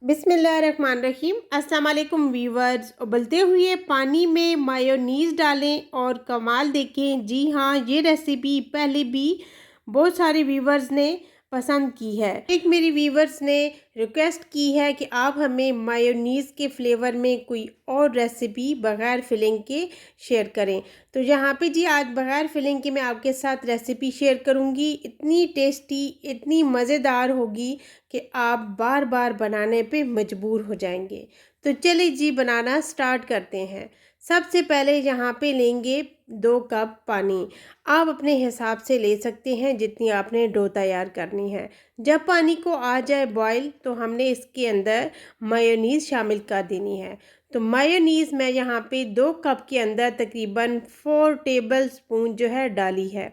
बिस्मिल्लाहिर्रहमानिर्रहीम। अस्सलाम वालेकुम वीवर्स। उबलते हुए पानी में मायोनीज़ डालें और कमाल देखें। जी हाँ, ये रेसिपी पहले भी बहुत सारे वीवर्स ने पसंद की है। एक मेरी वीवर्स ने रिक्वेस्ट की है कि आप हमें मायोनीज़ के फ्लेवर में कोई और रेसिपी बग़ैर फिलिंग के शेयर करें। तो यहाँ पे जी आज बग़ैर फिलिंग के मैं आपके साथ रेसिपी शेयर करूँगी। इतनी टेस्टी, इतनी मज़ेदार होगी कि आप बार बार बनाने पे मजबूर हो जाएंगे। तो चलिए जी बनाना स्टार्ट करते हैं। सबसे पहले यहाँ पे लेंगे 2 कप पानी। आप अपने हिसाब से ले सकते हैं जितनी आपने डो तैयार करनी है। जब पानी को आ जाए बॉयल तो हमने इसके अंदर मायोनीज़ शामिल कर देनी है। तो मायोनीज़ मैं यहाँ पे 2 कप के अंदर तकरीबन 4 टेबल स्पून जो है डाली है।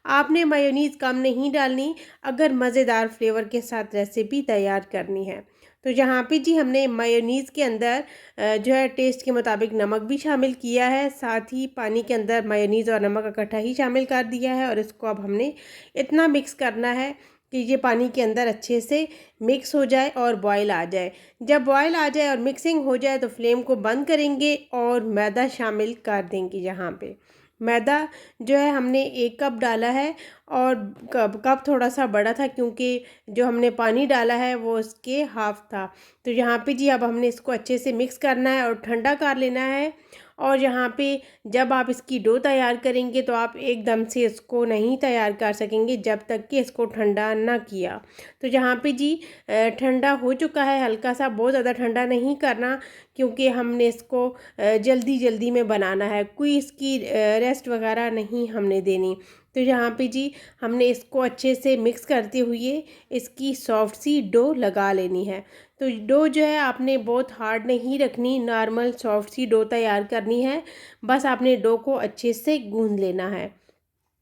आपने मायोनीज़ कम नहीं डालनी अगर मज़ेदार फ्लेवर के साथ रेसिपी तैयार करनी है। तो यहाँ पे जी हमने मायोनीज़ के अंदर जो है टेस्ट के मुताबिक नमक भी शामिल किया है, साथ ही पानी के अंदर मायोनीज़ और नमक इकट्ठा ही शामिल कर दिया है और इसको अब हमने इतना मिक्स करना है कि ये पानी के अंदर अच्छे से मिक्स हो जाए और बॉयल आ जाए। जब बॉयल आ जाए और मिक्सिंग हो जाए तो फ्लेम को बंद करेंगे और मैदा शामिल कर देंगे। यहाँ पे मैदा जो है हमने 1 कप डाला है और कप थोड़ा सा बड़ा था क्योंकि जो हमने पानी डाला है वो उसके हाफ था। तो यहाँ पे जी अब हमने इसको अच्छे से मिक्स करना है और ठंडा कर लेना है। और यहाँ पे जब आप इसकी डो तैयार करेंगे तो आप एकदम से इसको नहीं तैयार कर सकेंगे जब तक कि इसको ठंडा ना किया। तो यहाँ पे जी ठंडा हो चुका है हल्का सा, बहुत ज़्यादा ठंडा नहीं करना क्योंकि हमने इसको जल्दी जल्दी में बनाना है, कोई इसकी रेस्ट वगैरह नहीं हमने देनी। तो यहाँ पे जी हमने इसको अच्छे से मिक्स करते हुए इसकी सॉफ्ट सी डो लगा लेनी है। तो डो जो है आपने बहुत हार्ड नहीं रखनी, नॉर्मल सॉफ्ट सी डो तैयार करनी है। बस आपने डो को अच्छे से गूंद लेना है।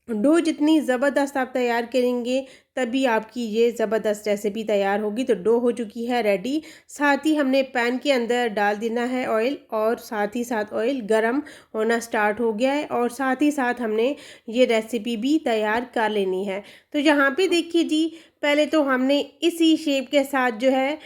डो जितनी ज़बरदस्त आप तैयार करेंगे तभी आपकी ये ज़बरदस्त रेसिपी तैयार होगी। तो डो हो चुकी है रेडी। साथ ही हमने पैन के अंदर डाल देना है ऑयल और साथ ही साथ ऑयल गरम होना स्टार्ट हो गया है और साथ ही साथ हमने ये रेसिपी भी तैयार कर लेनी है। तो यहाँ पे देखिए जी पहले तो हमने इसी शेप के साथ जो है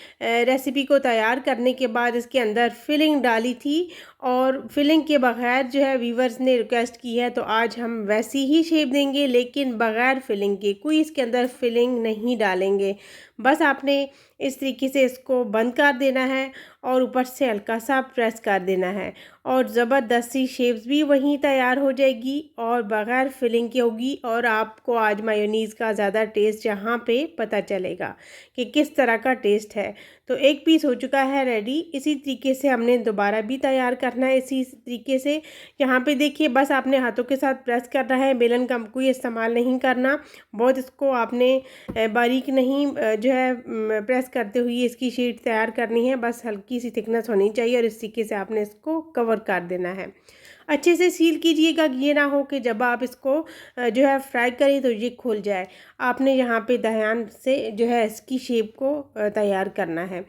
रेसिपी को तैयार करने के बाद इसके अंदर फिलिंग डाली थी और फिलिंग के बगैर जो है वीवर्स ने रिक्वेस्ट की है तो आज हम वैसी ही शेप देंगे लेकिन बगैर फिलिंग के, कोई इसके अंदर फिलिंग नहीं डालेंगे। बस आपने इस तरीके से इसको बंद कर देना है और ऊपर से हल्का सा प्रेस कर देना है और ज़बरदस्त सी शेप्स भी वहीं तैयार हो जाएगी और बग़ैर फिलिंग की होगी। और आपको आज मायोनीज़ का ज़्यादा टेस्ट यहाँ पे पता चलेगा कि किस तरह का टेस्ट है। तो एक पीस हो चुका है रेडी। इसी तरीके से हमने दोबारा भी तैयार करना है इसी तरीके से। यहाँ पे देखिए बस आपने हाथों के साथ प्रेस करना है, बेलन का कोई इस्तेमाल नहीं करना। बहुत इसको आपने बारीक नहीं जो है प्रेस करते हुए इसकी शीट तैयार करनी है, बस हल्की सी थिकनेस होनी चाहिए और इस तरीके से आपने इसको कवर कर देना है। अच्छे से सील कीजिएगा, ये ना हो कि जब आप इसको जो है फ्राई करें तो ये खुल जाए। आपने यहाँ पे ध्यान से जो है इसकी शेप को तैयार करना है।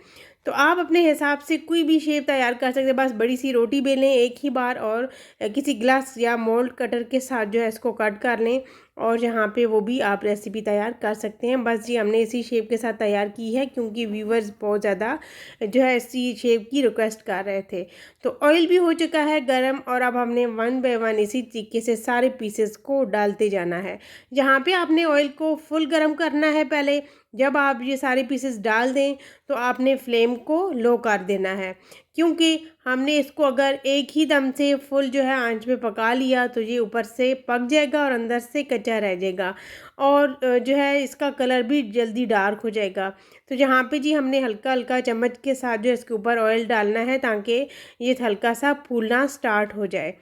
तो आप अपने हिसाब से कोई भी शेप तैयार कर सकते हैं, बस बड़ी सी रोटी बेलें एक ही बार और किसी ग्लास या मोल्ड कटर के साथ जो है इसको कट कर लें और यहाँ पे वो भी आप रेसिपी तैयार कर सकते हैं। बस जी हमने इसी शेप के साथ तैयार की है क्योंकि व्यूवर्स बहुत ज़्यादा जो है इसी शेप की रिक्वेस्ट कर रहे थे। तो ऑयल भी हो चुका है गरम और अब हमने 1 बाय 1 इसी तरीके से सारे पीसेस को डालते जाना है। यहाँ पे आपने ऑयल को फुल गरम करना है पहले। जब आप ये सारे पीसेस डाल दें तो आपने फ्लेम को लो कर देना है क्योंकि हमने इसको अगर एक ही दम से फुल जो है आंच पे पका लिया तो ये ऊपर से पक जाएगा और अंदर से कच्चा रह जाएगा और जो है इसका कलर भी जल्दी डार्क हो जाएगा। तो यहाँ पे जी हमने हल्का हल्का चम्मच के साथ जो इसके ऊपर ऑयल डालना है ताकि ये हल्का सा फूलना स्टार्ट हो जाए।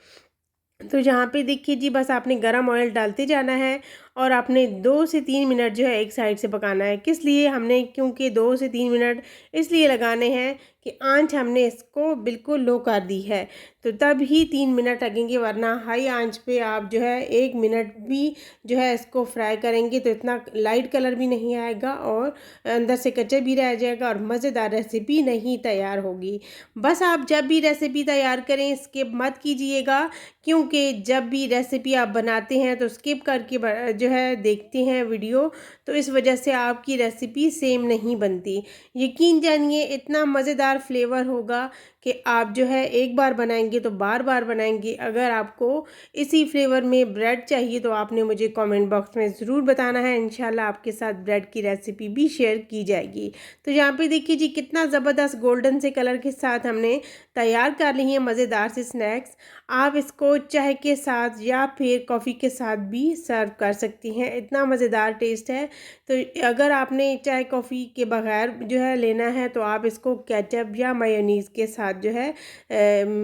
तो यहाँ पे देखिए जी बस आपने गरम ऑयल डालते जाना है और आपने 2 से 3 मिनट जो है एक साइड से पकाना है। किस लिए हमने, क्योंकि 2 से 3 मिनट इसलिए लगाने हैं कि आंच हमने इसको बिल्कुल लो कर दी है तो तब ही 3 मिनट लगेंगे, वरना हाई आंच पे आप जो है 1 मिनट भी जो है इसको फ्राई करेंगे तो इतना लाइट कलर भी नहीं आएगा और अंदर से कच्चे भी रह जाएगा और मज़ेदार रेसिपी नहीं तैयार होगी। बस आप जब भी रेसिपी तैयार करें स्किप मत कीजिएगा क्योंकि जब भी रेसिपी आप बनाते हैं तो स्किप करके जो है देखते हैं वीडियो, तो इस वजह से आपकी रेसिपी सेम नहीं बनती। यकीन जानिए इतना मज़ेदार फ्लेवर होगा कि आप जो है एक बार बनाएंगे तो बार बार बनाएंगे। अगर आपको इसी फ्लेवर में ब्रेड चाहिए तो आपने मुझे कमेंट बॉक्स में ज़रूर बताना है, इंशाल्लाह आपके साथ ब्रेड की रेसिपी भी शेयर की जाएगी। तो यहाँ पे देखिए जी कितना ज़बरदस्त गोल्डन से कलर के साथ हमने तैयार कर ली है मज़ेदार से स्नैक्स। आप इसको चाय के साथ या फिर कॉफ़ी के साथ भी सर्व कर सकती हैं, इतना मज़ेदार टेस्ट है। तो अगर आपने चाय कॉफ़ी के बगैर जो है लेना है तो आप इसको केचप या मायोनीज़ के साथ जो है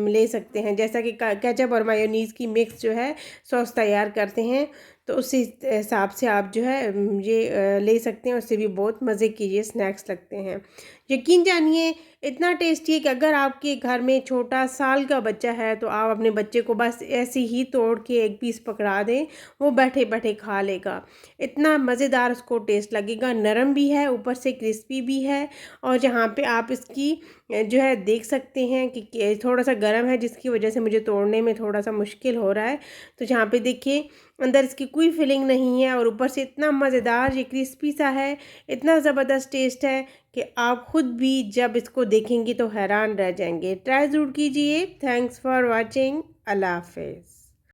ले सकते हैं। जैसा कि केचप और मायोनीज़ की मिक्स जो है सॉस तैयार करते हैं, तो उसी हिसाब से आप जो है ये ले सकते हैं। उससे भी बहुत मज़े के ये स्नैक्स लगते हैं। यकीन जानिए इतना टेस्टी है कि अगर आपके घर में छोटा साल का बच्चा है तो आप अपने बच्चे को बस ऐसे ही तोड़ के एक पीस पकड़ा दें, वो बैठे बैठे खा लेगा। इतना मज़ेदार उसको टेस्ट लगेगा, नरम भी है, ऊपर से क्रिस्पी भी है। और जहाँ पे आप इसकी जो है देख सकते हैं कि थोड़ा सा गर्म है, जिसकी वजह से मुझे तोड़ने में थोड़ा सा मुश्किल हो रहा है। तो जहाँ पे देखिए अंदर इसकी कोई फीलिंग नहीं है और ऊपर से इतना मज़ेदार ये क्रिस्पी सा है, इतना ज़बरदस्त टेस्ट है कि आप ख़ुद भी जब इसको देखेंगे तो हैरान रह जाएंगे। ट्राई ज़रूर कीजिए। Thanks for watching. अल्लाह हाफ़िज़।